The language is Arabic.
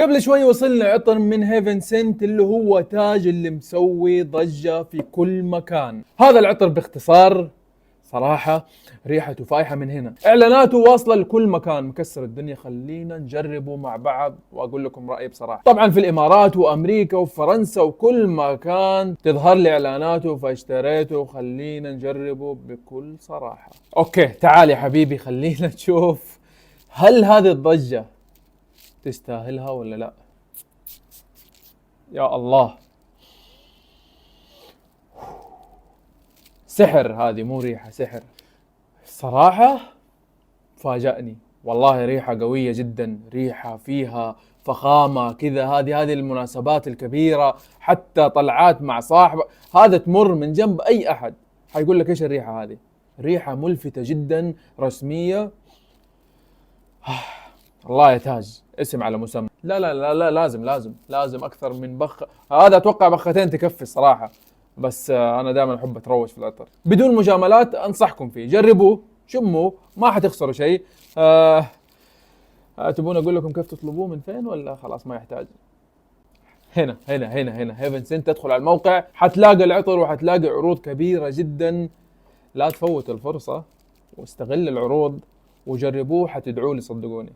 قبل شوي وصلنا عطر من هيفن سنت اللي هو تاج اللي مسوي ضجة في كل مكان. هذا العطر باختصار صراحة ريحته فايحة من هنا، اعلاناته واصلة لكل مكان، مكسر الدنيا. خلينا نجربه مع بعض واقول لكم رأيي بصراحة. طبعا في الامارات وامريكا وفرنسا وكل مكان تظهر لي اعلاناته فاشتريته. خلينا نجربه بكل صراحة. اوكي تعال يا حبيبي خلينا نشوف هل هذه الضجة تستاهلها ولا لا. يا الله، سحر، هذه مو ريحة، سحر صراحة. فاجأني والله، ريحة قوية جدا، ريحة فيها فخامة كذا. هذه المناسبات الكبيرة، حتى طلعات مع صاحبه، هذا تمر من جنب أي أحد حيقول لك إيش الريحة هذه. ريحة ملفتة جدا، رسمية. الله يا تاج، اسم على مسمى. لا لا لا لا، لازم أكثر من بخ. هذا أتوقع بختين تكفي الصراحة. بس أنا دائما أحب أتروش في العطر. بدون مجاملات أنصحكم فيه، جربوه شموه ما حتخسروا شيء. تبون أقول لكم كيف تطلبوه من فين ولا خلاص ما يحتاج؟ هنا هيفن سنت. تدخل على الموقع حتلاقي العطر وحتلاقي عروض كبيرة جدا. لا تفوت الفرصة واستغل العروض وجربوه، حتدعوا لي صدقوني.